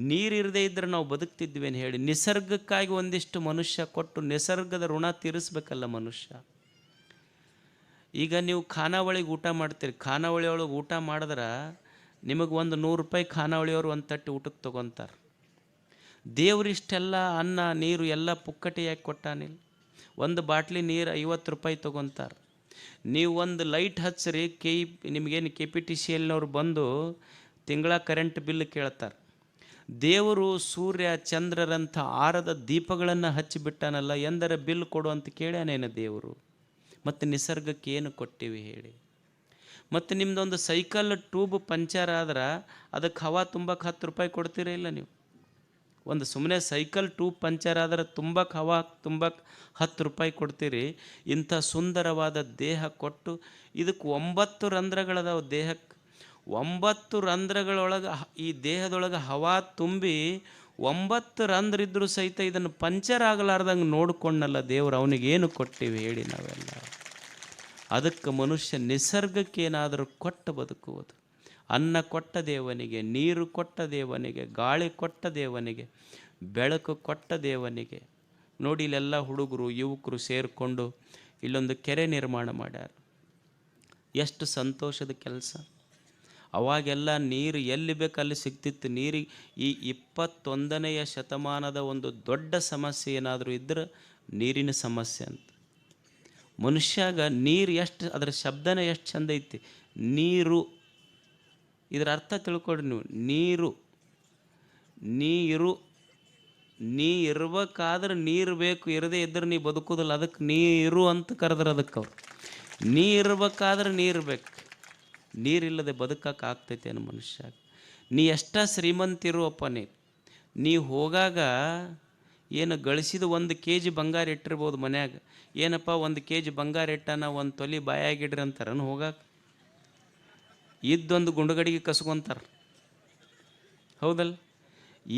ನೀರಿರದೇ ಇದ್ದರೆ ನಾವು ಬದುಕ್ತಿದ್ವೇನು ಹೇಳಿ? ನಿಸರ್ಗಕ್ಕಾಗಿ ಒಂದಿಷ್ಟು ಮನುಷ್ಯ ಕೊಟ್ಟು ನಿಸರ್ಗದ ಋಣ ತೀರಿಸ್ಬೇಕಲ್ಲ ಮನುಷ್ಯ. ಈಗ ನೀವು ಖಾನಾವಳಿಗೆ ಊಟ ಮಾಡ್ತೀರಿ. ಖಾನಾವಳಿಯೊಳಗೆ ಊಟ ಮಾಡಿದ್ರೆ ನಿಮಗೆ ಒಂದು 100 ರೂಪಾಯಿ ಖಾನಾವಳಿಯವರು ಒಂದು ತಟ್ಟೆ ಊಟಕ್ಕೆ ತೊಗೊತಾರೆ. ದೇವರಿಷ್ಟೆಲ್ಲ ಅನ್ನ ನೀರು ಎಲ್ಲ ಪುಕ್ಕಟೆಯಾಗಿ ಕೊಟ್ಟಾನಿಲ್ಲ. ಒಂದು ಬಾಟ್ಲಿ ನೀರು 50 ರೂಪಾಯಿ ತೊಗೊತಾರೆ. ನೀವು ಒಂದು ಲೈಟ್ ಹಚ್ಚಿರಿ, ನಿಮಗೇನು KPTCLನವ್ರು ಬಂದು ತಿಂಗಳ ಕರೆಂಟ್ ಬಿಲ್ ಕೇಳ್ತಾರೆ. ದೇವರು ಸೂರ್ಯ ಚಂದ್ರರಂಥ ಆರದ ದೀಪಗಳನ್ನು ಹಚ್ಚಿಬಿಟ್ಟಾನಲ್ಲ, ಎಂದರೆ ಬಿಲ್ ಕೊಡು ಅಂತ ಕೇಳ್ಯಾನೇನು ದೇವರು? ಮತ್ತು ನಿಸರ್ಗಕ್ಕೆ ಏನು ಕೊಟ್ಟಿವಿ ಹೇಳಿ? ಮತ್ತು ನಿಮ್ಮದೊಂದು ಸೈಕಲ್ ಟ್ಯೂಬ್ ಪಂಚರ್ ಆದ್ರೆ ಅದಕ್ಕೆ ಹವಾ ತುಂಬಕ್ಕೆ 10 ರೂಪಾಯಿ ಕೊಡ್ತೀರ ಇಲ್ಲ ನೀವು? ಒಂದು ಸುಮ್ಮನೆ ಸೈಕಲ್ ಟ್ಯೂಬ್ ಪಂಚರ್ ಆದ್ರೆ ಹವಾ ತುಂಬಕ್ಕೆ 10 ರೂಪಾಯಿ ಕೊಡ್ತೀರಿ. ಇಂಥ ಸುಂದರವಾದ ದೇಹ ಕೊಟ್ಟು ಇದಕ್ಕೆ 9 ರಂಧ್ರಗಳದಾವ ದೇಹಕ್ಕೆ. 9 ರಂಧ್ರಗಳೊಳಗೆ ಈ ದೇಹದೊಳಗೆ ಹವಾ ತುಂಬಿ 9 ರಂಧ್ರ ಇದ್ದರೂ ಸಹಿತ ಇದನ್ನು ಪಂಚರ್ ಆಗಲಾರ್ದಂಗೆ ನೋಡ್ಕೊಂಡಲ್ಲ ದೇವರು. ಅವನಿಗೇನು ಕೊಟ್ಟಿವಿ ಹೇಳಿ ನಾವೆಲ್ಲ? ಅದಕ್ಕೆ ಮನುಷ್ಯ ನಿಸರ್ಗಕ್ಕೆ ಏನಾದರೂ ಕೊಟ್ಟು ಬದುಕುವುದು. ಅನ್ನ ಕೊಟ್ಟ ದೇವನಿಗೆ, ನೀರು ಕೊಟ್ಟ ದೇವನಿಗೆ, ಗಾಳಿ ಕೊಟ್ಟ ದೇವನಿಗೆ, ಬೆಳಕು ಕೊಟ್ಟ ದೇವನಿಗೆ. ನೋಡಿ, ಇಲ್ಲೆಲ್ಲ ಹುಡುಗರು ಯುವಕರು ಸೇರಿಕೊಂಡು ಇಲ್ಲೊಂದು ಕೆರೆ ನಿರ್ಮಾಣ ಮಾಡ್ಯಾರ. ಎಷ್ಟು ಸಂತೋಷದ ಕೆಲಸ! ಅವಾಗೆಲ್ಲ ನೀರು ಎಲ್ಲಿ ಬೇಕು ಅಲ್ಲಿ ಸಿಗ್ತಿತ್ತು. ನೀರಿಗೆ ಈ 21ನೇ ಶತಮಾನದ ಒಂದು ದೊಡ್ಡ ಸಮಸ್ಯೆ ಏನಾದರೂ ಇದ್ದರೆ ನೀರಿನ ಸಮಸ್ಯೆ ಅಂತ. ಮನುಷ್ಯಾಗ ನೀರು ಎಷ್ಟು, ಅದರ ಶಬ್ದನೇ ಎಷ್ಟು ಚಂದ ಐತಿ. ನೀರು, ಇದರ ಅರ್ಥ ತಿಳ್ಕೊಡ್ರಿ ನೀವು. ನೀರು ನೀ ಇರ್ಬೇಕಾದ್ರೆ ನೀರು ಬೇಕು, ಇರದೇ ಇದ್ರೆ ನೀ ಬದುಕೋದಿಲ್ಲ. ಅದಕ್ಕೆ ನೀರು ಅಂತ ಕರೆದ್ರೆ ಅದಕ್ಕೆ ಅವ್ರು. ನೀ ಇರ್ಬೇಕಾದ್ರೆ ನೀರು ಬೇಕು. ನೀರಿಲ್ಲದೆ ಬದುಕಕ್ಕೆ ಆಗ್ತೈತೇನು ಮನುಷ್ಯ? ನೀ ಎಷ್ಟ ಶ್ರೀಮಂತಿರುವಪ್ಪ, ನೀ ಹೋಗಾಗ ಏನು ಗಳಿಸಿದ 1 kg ಬಂಗಾರ ಇಟ್ಟಿರ್ಬೋದು ಮನ್ಯಾಗ. ಏನಪ್ಪ 1 kg ಬಂಗಾರ ಇಟ್ಟಾನ, 1 ತೊಲಿ ಬಾಯಾಗಿಡ್ರಿ ಅಂತಾರನು ಹೋಗಾಕ? ಇದ್ದೊಂದು ಗುಂಡುಗಡಿಗೆ ಕಸ್ಕೊಂತಾರೆ, ಹೌದಲ್ಲ?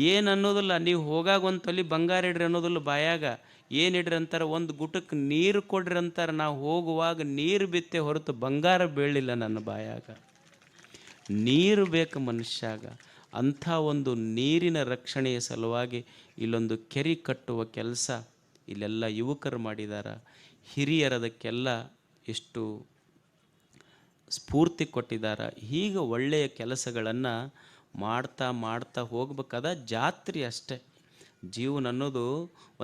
ಏನು ಅನ್ನೋದಿಲ್ಲ. ನೀವು ಹೋಗಾಗ 1 ತೊಲಿ ಬಂಗಾರ ಇಡ್ರಿ ಅನ್ನೋದಿಲ್ಲ ಬಾಯಾಗ. ಏನಿಡ್ರಿ ಅಂತಾರೆ, ಒಂದು ಗುಟಕ್ಕೆ ನೀರು ಕೊಡ್ರಿ ಅಂತಾರೆ. ನಾವು ಹೋಗುವಾಗ ನೀರು ಬಿತ್ತೆ ಹೊರತು ಬಂಗಾರ ಬೀಳಲಿಲ್ಲ ನನ್ನ ಬಾಯಾಗ. ನೀರು ಬೇಕು ಮನುಷ್ಯಾಗ. ಅಂಥ ಒಂದು ನೀರಿನ ರಕ್ಷಣೆಯ ಸಲುವಾಗಿ ಇಲ್ಲೊಂದು ಕೆರೆ ಕಟ್ಟುವ ಕೆಲಸ ಇಲ್ಲೆಲ್ಲ ಯುವಕರು ಮಾಡಿದ್ದಾರೆ. ಹಿರಿಯರದಕ್ಕೆಲ್ಲ ಎಷ್ಟು ಸ್ಫೂರ್ತಿ ಕೊಟ್ಟಿದ್ದಾರೆ. ಹೀಗೆ ಒಳ್ಳೆಯ ಕೆಲಸಗಳನ್ನು ಮಾಡ್ತಾ ಮಾಡ್ತಾ ಹೋಗ್ಬೇಕಾದ ಜಾತ್ರೆ ಅಷ್ಟೆ. ಜೀವನ ಅನ್ನೋದು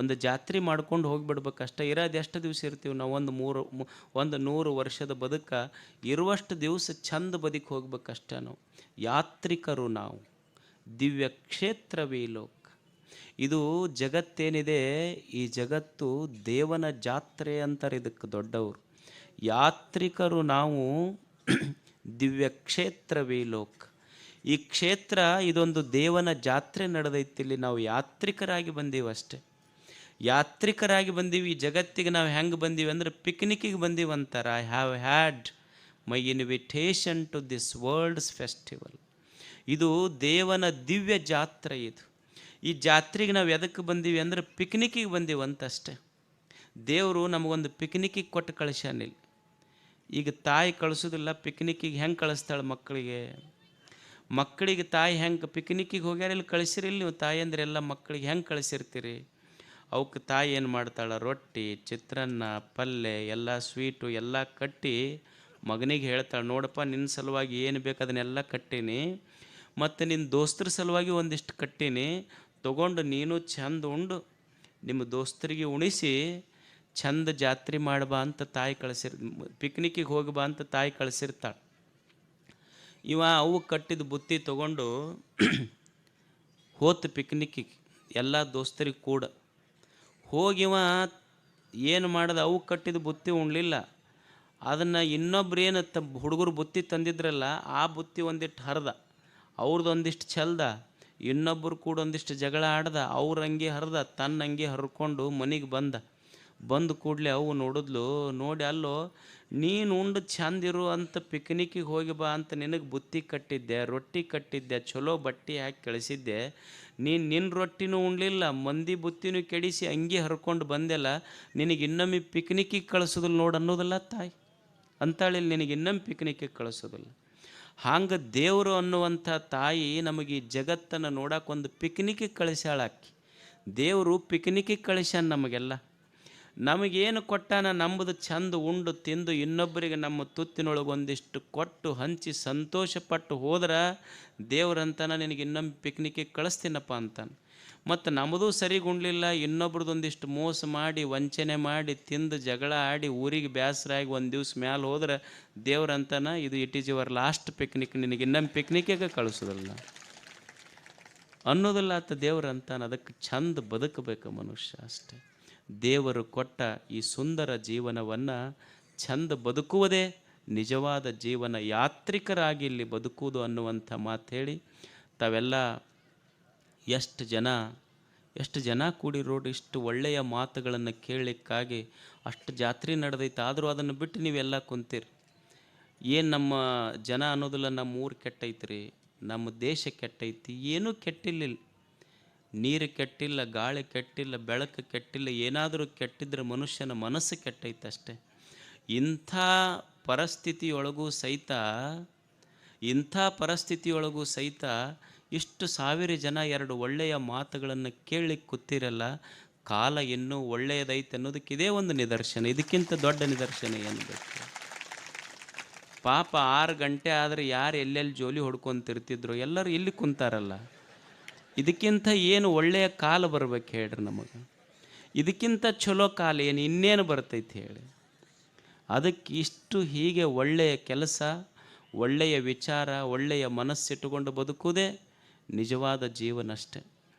ಒಂದು ಜಾತ್ರೆ ಮಾಡ್ಕೊಂಡು ಹೋಗಿಬಿಡ್ಬೇಕಷ್ಟೆ. ಇರೋದು ಎಷ್ಟು ದಿವಸ ಇರ್ತೀವಿ ನಾವು? ಒಂದು 100 ವರ್ಷದ ಬದುಕ ಇರುವಷ್ಟು ದಿವಸ ಚಂದ ಬದುಕಿ ಹೋಗ್ಬೇಕಷ್ಟೇ. ನಾವು ಯಾತ್ರಿಕರು, ನಾವು ದಿವ್ಯ ಕ್ಷೇತ್ರವೇ ಲೋಕ. ಇದು ಜಗತ್ತೇನಿದೆ, ಈ ಜಗತ್ತು ದೇವನ ಜಾತ್ರೆ ಅಂತಾರೆ ಇದಕ್ಕೆ ದೊಡ್ಡವರು. ಯಾತ್ರಿಕರು ನಾವು, ದಿವ್ಯ ಕ್ಷೇತ್ರವೇ ಲೋಕ. ಈ ಕ್ಷೇತ್ರ ಇದೊಂದು ದೇವನ ಜಾತ್ರೆ ನಡೆದೈತಿಲ್ಲಿ. ನಾವು ಯಾತ್ರಿಕರಾಗಿ ಬಂದೀವಿ ಅಷ್ಟೆ. ಯಾತ್ರಿಕರಾಗಿ ಬಂದೀವಿ. ಈ ಜಗತ್ತಿಗೆ ನಾವು ಹೆಂಗೆ ಬಂದೀವಿ ಅಂದರೆ ಪಿಕ್ನಿಕ್ಕಿಗೆ ಬಂದೀವಿ ಅಂತಾರೆ. I have had my invitation to this world's festival. ಇದು ದೇವನ ದಿವ್ಯ ಜಾತ್ರೆ. ಇದು ಈ ಜಾತ್ರೆಗೆ ನಾವು ಎದಕ್ಕೆ ಬಂದೀವಿ ಅಂದರೆ ಪಿಕ್ನಿಕ್ಕಿಗೆ ಬಂದೀವಿ ಅಂತಷ್ಟೆ. ದೇವರು ನಮಗೊಂದು ಪಿಕ್ನಿಕ್ಕಿಗೆ ಕೊಟ್ಟು ಕಳಿಸ್ಯಾನಿಲ್ಲ. ಈಗ ತಾಯಿ ಕಳಿಸೋದಿಲ್ಲ, ಪಿಕ್ನಿಕ್ಕಿಗೆ ಹೆಂಗೆ ಕಳಿಸ್ತಾಳೆ ಮಕ್ಕಳಿಗೆ ತಾಯಿ ಹೆಂಗೆ ಪಿಕ್ನಿಕ್ಕಿಗೆ ಹೋಗ್ಯಾರ ಇಲ್ಲಿ ಕಳಿಸಿರಿಲ್ಲ ನೀವು? ತಾಯಿ ಅಂದರೆ ಎಲ್ಲ ಮಕ್ಕಳಿಗೆ ಹೆಂಗೆ ಕಳಿಸಿರ್ತೀರಿ? ಅವಕ್ಕೆ ತಾಯಿ ಏನು ಮಾಡ್ತಾಳೆ? ರೊಟ್ಟಿ, ಚಿತ್ರಾನ್ನ, ಪಲ್ಯ, ಎಲ್ಲ ಸ್ವೀಟು ಎಲ್ಲ ಕಟ್ಟಿ ಮಗನಿಗೆ ಹೇಳ್ತಾಳೆ, ನೋಡಪ್ಪ ನಿನ್ನ ಸಲುವಾಗಿ ಏನು ಬೇಕು ಅದನ್ನೆಲ್ಲ ಕಟ್ಟೀನಿ, ಮತ್ತು ನಿನ್ನ ದೋಸ್ತರ ಸಲುವಾಗಿ ಒಂದಿಷ್ಟು ಕಟ್ಟೀನಿ, ತೊಗೊಂಡು ನೀನು ಚಂದ ಉಂಡು ನಿಮ್ಮ ದೋಸ್ತರಿಗೆ ಉಣಿಸಿ ಚಂದ ಜಾತ್ರೆ ಮಾಡಬಾ ಅಂತ ತಾಯಿ ಪಿಕ್ನಿಕ್ಕಿಗೆ ಹೋಗಬಾ ಅಂತ ತಾಯಿ ಕಳಿಸಿರ್ತಾಳೆ. ಇವ ಅವು ಕಟ್ಟಿದ ಬುತ್ತಿ ತೊಗೊಂಡು ಹೋತು ಪಿಕ್ನಿಕ್ಕಿಗೆ ಎಲ್ಲ ದೋಸ್ತರಿಗೆ ಕೂಡ ಹೋಗಿವ ಏನು ಮಾಡ್ದೆ? ಅವು ಕಟ್ಟಿದ ಬುತ್ತಿ ಉಣ್ಲಿಲ್ಲ. ಅದನ್ನು ಇನ್ನೊಬ್ರು ಏನು ಹುಡುಗರು ಬುತ್ತಿ ತಂದಿದ್ರಲ್ಲ, ಆ ಬುತ್ತಿ ಒಂದಿಟ್ಟು ಹರಿದ, ಅವ್ರದ್ದು ಒಂದಿಷ್ಟು ಚೆಲ್ದ, ಇನ್ನೊಬ್ಬರು ಕೂಡ ಒಂದಿಷ್ಟು ಜಗಳ ಆಡ್ದ, ಅವ್ರ ಅಂಗಿ ಹರಿದ, ತನ್ನ ಅಂಗಿ ಹರ್ಕೊಂಡು ಮನೆಗೆ ಬಂದು ಕೂಡಲೇ ಅವು ನೋಡಿದ್ಲು. ನೋಡಿ, ಅಲ್ಲೋ ನೀನು ಉಂಡು ಚಂದಿರು ಅಂತ ಪಿಕ್ನಿಕ್ಕಿಗೆ ಹೋಗಿ ಬಾ ಅಂತ ನಿನಗೆ ಬುತ್ತಿ ಕಟ್ಟಿದ್ದೆ, ರೊಟ್ಟಿ ಕಟ್ಟಿದ್ದೆ, ಚಲೋ ಬಟ್ಟೆ ಹಾಕಿ ಕಳಿಸಿದ್ದೆ, ನಿನ್ನ ರೊಟ್ಟಿನೂ ಉಣ್ಲಿಲ್ಲ, ಮಂದಿ ಬುತ್ತಿನೂ ಕೆಡಿಸಿ ಅಂಗಿ ಹರ್ಕೊಂಡು ಬಂದೆಲ್ಲ, ನಿನಗೆ ಇನ್ನೊಮ್ಮೆ ಪಿಕ್ನಿಕ್ಕಿಗೆ ಕಳಿಸೋದಿಲ್ಲ ನೋಡು ಅನ್ನೋದಿಲ್ಲ ತಾಯಿ ಅಂತಾಳಿಲ್ಲಿ. ನಿನಗೆ ಇನ್ನೊಮ್ಮೆ ಪಿಕ್ನಿಕ್ಕಿಗೆ ಕಳಿಸೋದಿಲ್ಲ. ಹಂಗೆ ದೇವರು ಅನ್ನುವಂಥ ತಾಯಿ ನಮಗೆ ಈ ಜಗತ್ತನ್ನು ನೋಡೋಕೆ ಒಂದು ಪಿಕ್ನಿಕ್ಕಿಗೆ ಕಳಿಸ್ಯಾಳಾಕಿ. ದೇವರು ಪಿಕ್ನಿಕ್ಕಿಗೆ ಕಳಿಸ್ಯಾನ ನಮಗೆಲ್ಲ. ನಮಗೇನು ಕೊಟ್ಟಾನ? ನಂಬುದು ಚಂದ ಉಂಡು ತಿಂದು ಇನ್ನೊಬ್ಬರಿಗೆ ನಮ್ಮ ತುತ್ತಿನೊಳಗೆ ಒಂದಿಷ್ಟು ಕೊಟ್ಟು ಹಂಚಿ ಸಂತೋಷಪಟ್ಟು ಹೋದ್ರೆ ದೇವ್ರಂತಾನೆ ನಿನಗೆ ಇನ್ನೊಮ್ಮೆ ಪಿಕ್ನಿಕ್ಕಿಗೆ ಕಳಿಸ್ತೀನಪ್ಪ ಅಂತಾನೆ. ಮತ್ತು ನಮ್ಮದು ಸರಿಗೆ ಉಣ್ಲಿಲ್ಲ, ಇನ್ನೊಬ್ರದ್ದೊಂದಿಷ್ಟು ಮೋಸ ಮಾಡಿ ವಂಚನೆ ಮಾಡಿ ತಿಂದು ಜಗಳ ಆಡಿ ಊರಿಗೆ ಬೇಸರಾಗಿ ಒಂದು ದಿವ್ಸ ಮ್ಯಾಲೆ ಹೋದ್ರೆ ದೇವ್ರಂತಾನೆ ಇದು it is your last picnic, ನಿನಗೆ ಇನ್ನೊಮ್ಮೆ ಪಿಕ್ನಿಕ್ಕಿಗೆ ಕಳಿಸೋದಿಲ್ಲ ಅನ್ನೋದಿಲ್ಲ ಆತ ದೇವ್ರಂತಾನೆ. ಅದಕ್ಕೆ ಚಂದ ಬದುಕಬೇಕು ಮನುಷ್ಯ ಅಷ್ಟೆ. ದೇವರು ಕೊಟ್ಟ ಈ ಸುಂದರ ಜೀವನವನ್ನು ಚಂದ ಬದುಕುವುದೇ ನಿಜವಾದ ಜೀವನ. ಯಾತ್ರಿಕರಾಗಿ ಇಲ್ಲಿ ಬದುಕುವುದು ಅನ್ನುವಂಥ ಮಾತು ಹೇಳಿ ತಾವೆಲ್ಲ ಎಷ್ಟು ಜನ ಕೂಡಿರೋಡು ಇಷ್ಟು ಒಳ್ಳೆಯ ಮಾತುಗಳನ್ನು ಕೇಳಲಿಕ್ಕಾಗಿ ಅಷ್ಟು ಜಾತ್ರೆ ನಡೆದೈತೆ. ಆದರೂ ಅದನ್ನು ಬಿಟ್ಟು ನೀವೆಲ್ಲ ಕುಂತೀರಿ. ಏನು ನಮ್ಮ ಜನ ಅನ್ನೋದಿಲ್ಲ, ನಮ್ಮ ಊರು ಕೆಟ್ಟೈತ್ರಿ, ನಮ್ಮ ದೇಶ ಕೆಟ್ಟೈತಿ. ಏನೂ ಕೆಟ್ಟಿಲ್ಲ. ನೀರು ಕೆಟ್ಟಿಲ್ಲ, ಗಾಳಿ ಕೆಟ್ಟಿಲ್ಲ, ಬೆಳಕು ಕೆಟ್ಟಿಲ್ಲ. ಏನಾದರೂ ಕೆಟ್ಟಿದ್ರೆ ಮನುಷ್ಯನ ಮನಸ್ಸು ಕೆಟ್ಟೈತೆ ಅಷ್ಟೆ. ಇಂಥ ಪರಿಸ್ಥಿತಿಯೊಳಗೂ ಸಹಿತ ಇಷ್ಟು ಸಾವಿರ ಜನ ಎರಡು ಒಳ್ಳೆಯ ಮಾತುಗಳನ್ನು ಕೇಳಲಿಕ್ಕೆ ಕೂತಿರಲ್ಲ. ಕಾಲ ಇನ್ನೂ ಒಳ್ಳೆಯದೈತೆ ಅನ್ನೋದಕ್ಕೆ ಇದೇ ಒಂದು ನಿದರ್ಶನ. ಇದಕ್ಕಿಂತ ದೊಡ್ಡ ನಿದರ್ಶನ ಏನು ಬೇಕು? ಪಾಪ 6 ಗಂಟೆ ಆದರೆ ಯಾರು ಎಲ್ಲೆಲ್ಲಿ ಜೋಲಿ ಹೊಡ್ಕೊತಿರ್ತಿದ್ರು, ಎಲ್ಲರೂ ಇಲ್ಲಿ ಕುಂತಾರಲ್ಲ. ಇದಕ್ಕಿಂತ ಏನು ಒಳ್ಳೆಯ ಕಾಲ ಬರ್ಬೇಕು ಹೇಳ್ರಿ ನಮಗೆ? ಇದಕ್ಕಿಂತ ಚಲೋ ಕಾಲ ಏನು ಇನ್ನೇನು ಬರ್ತೈತೆ ಹೇಳಿ? ಅದಕ್ಕೆ ಇಷ್ಟು ಹೀಗೆ ಒಳ್ಳೆಯ ಕೆಲಸ, ಒಳ್ಳೆಯ ವಿಚಾರ, ಒಳ್ಳೆಯ ಮನಸ್ಸಿಟ್ಟುಕೊಂಡು ಬದುಕುವುದೇ ನಿಜವಾದ ಜೀವನ ಅಷ್ಟೆ.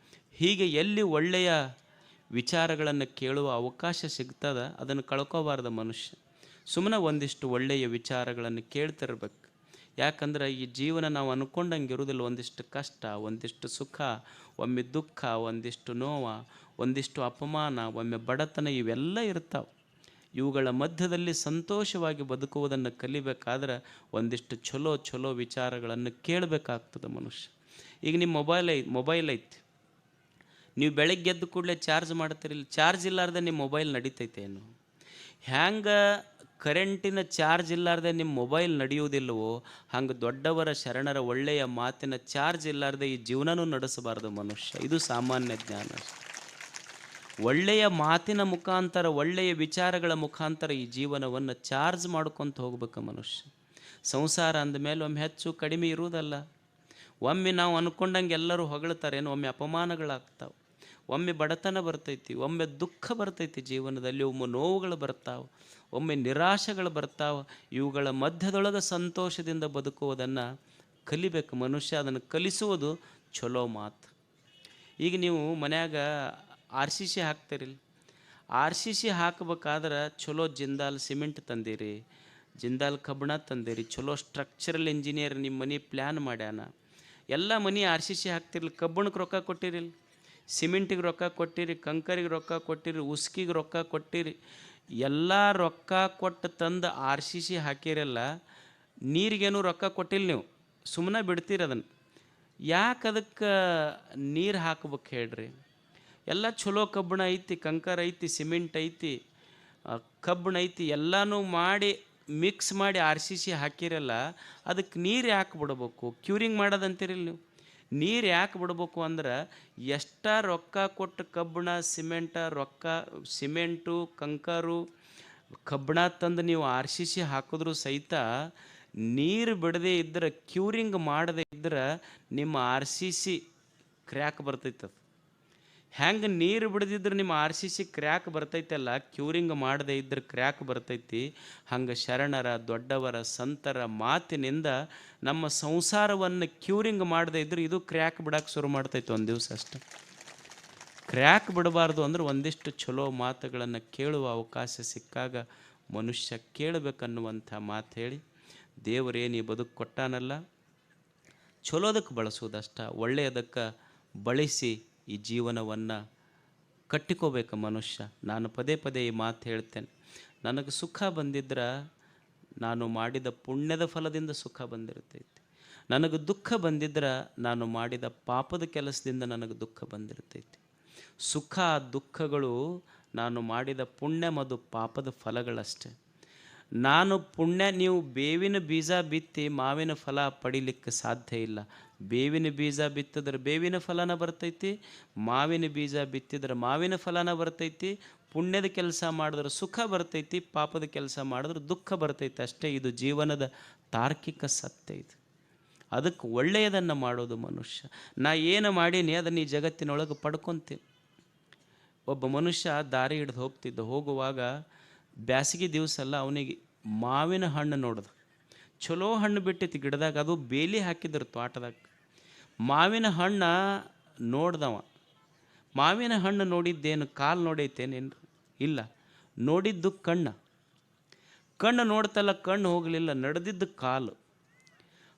ಹೀಗೆ ಎಲ್ಲಿ ಒಳ್ಳೆಯ ವಿಚಾರಗಳನ್ನು ಕೇಳುವ ಅವಕಾಶ ಸಿಗ್ತದ ಅದನ್ನು ಕಳ್ಕೋಬಾರ್ದು ಮನುಷ್ಯ. ಸುಮ್ಮನೆ ಒಂದಿಷ್ಟು ಒಳ್ಳೆಯ ವಿಚಾರಗಳನ್ನು ಕೇಳ್ತಿರ್ಬೇಕು. ಯಾಕಂದ್ರೆ ಈ ಜೀವನ ನಾವು ಅಂದ್ಕೊಂಡಂಗೆ ಇರೋದಿಲ್ಲ. ಒಂದಿಷ್ಟು ಕಷ್ಟ, ಒಂದಿಷ್ಟು ಸುಖ, ಒಮ್ಮೆ ದುಃಖ, ಒಂದಿಷ್ಟು ನೋವು, ಒಂದಿಷ್ಟು ಅಪಮಾನ, ಒಮ್ಮೆ ಬಡತನ, ಇವೆಲ್ಲ ಇರ್ತಾವೆ. ಇವುಗಳ ಮಧ್ಯದಲ್ಲಿ ಸಂತೋಷವಾಗಿ ಬದುಕುವುದನ್ನು ಕಲಿಬೇಕಾದ್ರೆ ಒಂದಿಷ್ಟು ಚಲೋ ವಿಚಾರಗಳನ್ನು ಕೇಳಬೇಕಾಗ್ತದೆ ಮನುಷ್ಯ. ಈಗ ನಿಮ್ಮ ಮೊಬೈಲ್ ಐತಿ, ನೀವು ಬೆಳಗ್ಗೆ ಎದ್ದು ಕೂಡಲೇ ಚಾರ್ಜ್ ಮಾಡ್ತೀರಿಲ್ಲ, ಚಾರ್ಜ್ ಇಲ್ಲಾರ್ದೆ ನಿಮ್ಮ ಮೊಬೈಲ್ ನಡೀತೈತೆ ಏನು? ಹ್ಯಾಂಗೆ ಕರೆಂಟಿನ ಚಾರ್ಜ್ ಇಲ್ಲಾರ್ದೆ ನಿಮ್ಮ ಮೊಬೈಲ್ ನಡೆಯುವುದಿಲ್ಲವೋ ಹಂಗೆ ದೊಡ್ಡವರ ಶರಣರ ಒಳ್ಳೆಯ ಮಾತಿನ ಚಾರ್ಜ್ ಇಲ್ಲಾರ್ದೆ ಈ ಜೀವನನೂ ನಡೆಸಬಾರ್ದು ಮನುಷ್ಯ. ಇದು ಸಾಮಾನ್ಯ ಜ್ಞಾನ. ಒಳ್ಳೆಯ ಮಾತಿನ ಮುಖಾಂತರ, ಒಳ್ಳೆಯ ವಿಚಾರಗಳ ಮುಖಾಂತರ ಈ ಜೀವನವನ್ನು ಚಾರ್ಜ್ ಮಾಡ್ಕೊತ ಹೋಗ್ಬೇಕು ಮನುಷ್ಯ. ಸಂಸಾರ ಅಂದಮೇಲೆ ಒಮ್ಮೆ ಹೆಚ್ಚು ಕಡಿಮೆ ಇರುವುದಲ್ಲ. ಒಮ್ಮೆ ನಾವು ಅಂದ್ಕೊಂಡಂಗೆ ಎಲ್ಲರೂ ಹೊಗಳ್ತಾರೇನು, ಒಮ್ಮೆ ಅಪಮಾನಗಳಾಗ್ತಾವೆ, ಒಮ್ಮೆ ಬಡತನ ಬರ್ತೈತಿ, ಒಮ್ಮೆ ದುಃಖ ಬರ್ತೈತಿ ಜೀವನದಲ್ಲಿ, ಒಮ್ಮೆ ನೋವುಗಳು ಬರ್ತಾವೆ, ಒಮ್ಮೆ ನಿರಾಶೆಗಳು ಬರ್ತಾವೆ. ಇವುಗಳ ಮಧ್ಯದೊಳಗೆ ಸಂತೋಷದಿಂದ ಬದುಕುವುದನ್ನು ಕಲಿಬೇಕು ಮನುಷ್ಯ. ಅದನ್ನು ಕಲಿಸುವುದು ಚಲೋ ಮಾತು. ಈಗ ನೀವು ಮನ್ಯಾಗ RCC ಹಾಕ್ತೀರಿಲ್ಲ, RCC ಹಾಕಬೇಕಾದ್ರೆ ಚಲೋ ಜಿಂದಾಲ್ ಸಿಮೆಂಟ್ ತಂದಿರಿ, ಜಿಂದಾಲ್ ಕಬ್ಬಣ ತಂದಿರಿ, ಚಲೋ ಸ್ಟ್ರಕ್ಚರಲ್ ಇಂಜಿನಿಯರ್ ನಿಮ್ಮ ಮನೆ ಪ್ಲ್ಯಾನ್ ಮಾಡ್ಯಾನ, ಎಲ್ಲ ಮನೆ RCC ಹಾಕ್ತಿರ್ಲಿ. ಕಬ್ಬಣಕ್ಕೆ ರೊಕ್ಕ ಕೊಟ್ಟಿರಿಲ್ಲ, ಸಿಮೆಂಟಿಗೆ ರೊಕ್ಕ ಕೊಟ್ಟಿರಿ, ಕಂಕರಿಗೆ ರೊಕ್ಕ ಕೊಟ್ಟಿರಿ, ಉಸ್ಕಿಗೆ ರೊಕ್ಕ ಕೊಟ್ಟಿರಿ, ಎಲ್ಲ ರೊಕ್ಕ ಕೊಟ್ಟು ತಂದು RCC ಹಾಕಿರಲ್ಲ. ನೀರಿಗೇನು ರೊಕ್ಕ ಕೊಟ್ಟಿಲ್ಲ, ನೀವು ಸುಮ್ಮನೆ ಬಿಡ್ತೀರಿ ಅದನ್ನು. ಯಾಕೆ ಅದಕ್ಕೆ ನೀರು ಹಾಕ್ಬೇಕು ಹೇಳ್ರಿ? ಎಲ್ಲ ಚಲೋ ಕಬ್ಬಣ ಐತಿ, ಕಂಕರ ಐತಿ, ಸಿಮೆಂಟ್ ಐತಿ, ಕಬ್ಬಣ ಐತಿ, ಎಲ್ಲನೂ ಮಾಡಿ ಮಿಕ್ಸ್ ಮಾಡಿ RCC ಹಾಕಿರಲ್ಲ. ಅದಕ್ಕೆ ನೀರು ಯಾಕೆ ಬಿಡ್ಬೇಕು? ಕ್ಯೂರಿಂಗ್ ಮಾಡೋದಂತೀರಿಲ್ಲ ನೀವು. ನೀರು ಯಾಕೆ ಬಿಡ್ಬೇಕು ಅಂದ್ರೆ, ಎಷ್ಟ ರೊಕ್ಕ ಕೊಟ್ಟು ಕಬ್ಬಣ ಸಿಮೆಂಟು ಕಂಕರು ಕಬ್ಬಣ ತಂದು ನೀವು RCC ಹಾಕಿದ್ರೂ ಸಹಿತ ನೀರು ಬಿಡದೇ ಇದ್ದರೆ, ಕ್ಯೂರಿಂಗ್ ಮಾಡದೇ ಇದ್ದರೆ ನಿಮ್ಮ RCC ಕ್ರ್ಯಾಕ್ ಬರ್ತೈತದ. ಹೆಂಗೆ ನೀರು ಬಿಡದಿದ್ರೆ ನಿಮ್ಮ RCC ಕ್ರ್ಯಾಕ್ ಬರ್ತೈತಲ್ಲ, ಕ್ಯೂರಿಂಗ್ ಮಾಡದೇ ಇದ್ರೆ ಕ್ರ್ಯಾಕ್ ಬರ್ತೈತಿ. ಹಂಗೆ ಶರಣರ, ದೊಡ್ಡವರ, ಸಂತರ ಮಾತಿನಿಂದ ನಮ್ಮ ಸಂಸಾರವನ್ನು ಕ್ಯೂರಿಂಗ್ ಮಾಡದೇ ಇದ್ರೆ ಇದು ಕ್ರ್ಯಾಕ್ ಬಿಡಕ್ಕೆ ಶುರು ಮಾಡ್ತೈತೆ ಒಂದು ದಿವಸ ಅಷ್ಟೆ. ಕ್ರ್ಯಾಕ್ ಬಿಡಬಾರ್ದು ಅಂದ್ರೆ ಒಂದಿಷ್ಟು ಚಲೋ ಮಾತುಗಳನ್ನು ಕೇಳುವ ಅವಕಾಶ ಸಿಕ್ಕಾಗ ಮನುಷ್ಯ ಕೇಳಬೇಕನ್ನುವಂಥ ಮಾತು ಹೇಳಿ, ದೇವರೇನು ಈ ಬದುಕು ಕೊಟ್ಟಾನಲ್ಲ, ಚಲೋದಕ್ಕೆ ಬಳಸೋದಷ್ಟ, ಒಳ್ಳೆಯದಕ್ಕೆ ಬಳಸಿ ಈ ಜೀವನವನ್ನು ಕಟ್ಟಿಕೋಬೇಕು ಮನುಷ್ಯ. ನಾನು ಪದೇ ಪದೇ ಈ ಮಾತು ಹೇಳ್ತೇನೆ. ನನಗೆ ಸುಖ ಬಂದಿದ್ರೆ ನಾನು ಮಾಡಿದ ಪುಣ್ಯದ ಫಲದಿಂದ ಸುಖ ಬಂದಿರ್ತೈತಿ. ನನಗೆ ದುಃಖ ಬಂದಿದ್ರೆ ನಾನು ಮಾಡಿದ ಪಾಪದ ಕೆಲಸದಿಂದ ನನಗೆ ದುಃಖ ಬಂದಿರ್ತೈತಿ. ಸುಖ ದುಃಖಗಳು ನಾನು ಮಾಡಿದ ಪುಣ್ಯ ಮತ್ತು ಪಾಪದ ಫಲಗಳಷ್ಟೇ. ನಾನು ಪುಣ್ಯ, ನೀವು ಬೇವಿನ ಬೀಜ ಬಿತ್ತಿ ಮಾವಿನ ಫಲ ಪಡಿಲಿಕ್ಕೆ ಸಾಧ್ಯ ಇಲ್ಲ. ಬೇವಿನ ಬೀಜ ಬಿತ್ತಿದ್ರೆ ಬೇವಿನ ಫಲನ ಬರ್ತೈತಿ, ಮಾವಿನ ಬೀಜ ಬಿತ್ತಿದ್ರೆ ಮಾವಿನ ಫಲನ ಬರ್ತೈತಿ. ಪುಣ್ಯದ ಕೆಲಸ ಮಾಡಿದ್ರೆ ಸುಖ ಬರ್ತೈತಿ, ಪಾಪದ ಕೆಲಸ ಮಾಡಿದ್ರೆ ದುಃಖ ಬರ್ತೈತಿ ಅಷ್ಟೇ. ಇದು ಜೀವನದ ತಾರ್ಕಿಕ ಸತ್ಯ. ಇದು ಅದಕ್ಕೆ ಒಳ್ಳೆಯದನ್ನು ಮಾಡೋದು ಮನುಷ್ಯ. ನಾ ಏನು ಮಾಡೀನಿ ಅದನ್ನು ಈ ಜಗತ್ತಿನೊಳಗೆ ಪಡ್ಕೊತೀನಿ. ಒಬ್ಬ ಮನುಷ್ಯ ದಾರಿ ಹಿಡಿದು ಹೋಗ್ತಿದ್ದ, ಹೋಗುವಾಗ ಬ್ಯಾಸಿಗೆ ದಿವಸ ಅಲ್ಲ, ಅವನಿಗೆ ಮಾವಿನ ಹಣ್ಣು ನೋಡ್ದು. ಚಲೋ ಹಣ್ಣು ಬಿಟ್ಟಿತ್ತು ಗಿಡದಾಗ, ಅದು ಬೇಲಿ ಹಾಕಿದ್ರು ತೋಟದಾಗ. ಮಾವಿನ ಹಣ್ಣು ನೋಡ್ದವ. ಮಾವಿನ ಹಣ್ಣು ನೋಡಿದ್ದೇನು ಕಾಲು ನೋಡೈತೇನೇನು? ಇಲ್ಲ, ನೋಡಿದ್ದು ಕಣ್ಣು. ಕಣ್ಣು ನೋಡ್ತಲ್ಲ, ಕಣ್ಣು ಹೋಗಲಿಲ್ಲ, ನಡೆದಿದ್ದು ಕಾಲು.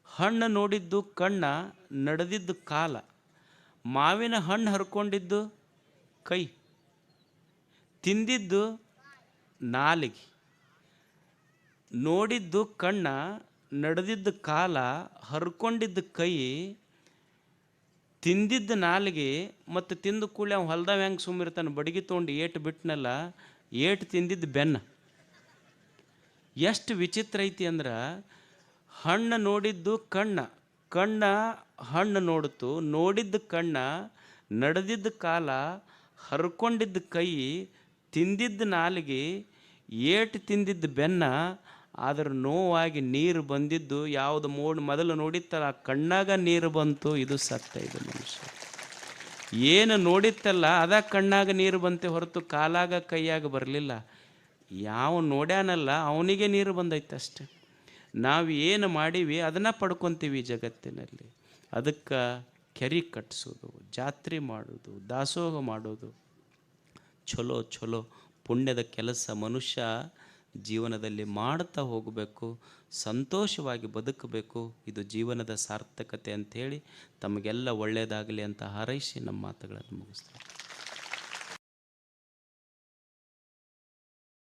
ಹಣ್ಣು ನೋಡಿದ್ದು ಕಣ್ಣ, ನಡೆದಿದ್ದು ಕಾಲ. ಮಾವಿನ ಹಣ್ಣು ಹರ್ಕೊಂಡಿದ್ದು ಕೈ, ತಿಂದಿದ್ದು ನಾಲಿಗೆ. ನೋಡಿದ್ದು ಕಣ್ಣ, ನಡೆದಿದ್ದು ಕಾಲ, ಹರ್ಕೊಂಡಿದ್ದು ಕೈ, ತಿಂದಿದ್ದು ನಾಲಿಗೆ. ಮತ್ತು ತಿಂದು ಕೂಡಲೇ ಅವ್ನು ಹೊಲ್ದಾವ ಹೆಂಗೆ ಸುಮ್ಮಿರ್ತಾನೆ, ಬಡಗಿ ತೊಗೊಂಡು ಏಟು ಬಿಟ್ಟನಲ್ಲ, ಏಟು ತಿಂದಿದ್ದು ಬೆನ್ನ. ಎಷ್ಟು ವಿಚಿತ್ರ ಐತಿ ಅಂದ್ರೆ, ಹಣ್ಣು ನೋಡಿದ್ದು ಕಣ್ಣ, ಕಣ್ಣ ಹಣ್ಣು ನೋಡಿತು, ನೋಡಿದ್ದು ಕಣ್ಣ, ನಡೆದಿದ್ದು ಕಾಲ, ಹರ್ಕೊಂಡಿದ್ದು ಕೈ, ತಿಂದಿದ್ದು ನಾಲಿಗೆ, ಏಟು ತಿಂದಿದ್ದು ಬೆನ್ನ. ಆದ್ರೆ ನೋವಾಗಿ ನೀರು ಬಂದಿದ್ದು ಯಾವುದು ಮೊದಲು ನೋಡಿತ್ತಲ್ಲ ಆ ಕಣ್ಣಾಗ ನೀರು ಬಂತು. ಇದು ಸತ್ಯ. ಇದು ಮನುಷ್ಯ ಏನು ನೋಡಿತ್ತಲ್ಲ ಅದ ಕಣ್ಣಾಗ ನೀರು ಬಂತೆ ಹೊರತು ಕಾಲಾಗ ಕೈಯಾಗ ಬರಲಿಲ್ಲ. ಯಾವ ನೋಡ್ಯಾನಲ್ಲ ಅವನಿಗೆ ನೀರು ಬಂದೈತೆ ಅಷ್ಟೆ. ನಾವು ಏನು ಮಾಡೀವಿ ಅದನ್ನು ಪಡ್ಕೊತೀವಿ ಜಗತ್ತಿನಲ್ಲಿ. ಅದಕ್ಕೆ ಕೆರೆ ಕಟ್ಟಿಸೋದು, ಜಾತ್ರೆ ಮಾಡೋದು, ದಾಸೋಹ ಮಾಡೋದು, ಚಲೋ ಚಲೋ ಪುಣ್ಯದ ಕೆಲಸ ಮನುಷ್ಯ ಜೀವನದಲ್ಲಿ ಮಾಡ್ತಾ ಹೋಗಬೇಕು, ಸಂತೋಷವಾಗಿ ಬದುಕಬೇಕು. ಇದು ಜೀವನದ ಸಾರ್ಥಕತೆ ಅಂಥೇಳಿ ತಮಗೆಲ್ಲ ಒಳ್ಳೆಯದಾಗಲಿ ಅಂತ ಹಾರೈಸಿ ನಮ್ಮ ಮಾತುಗಳನ್ನು ಮುಗಿಸ್ತಾರೆ.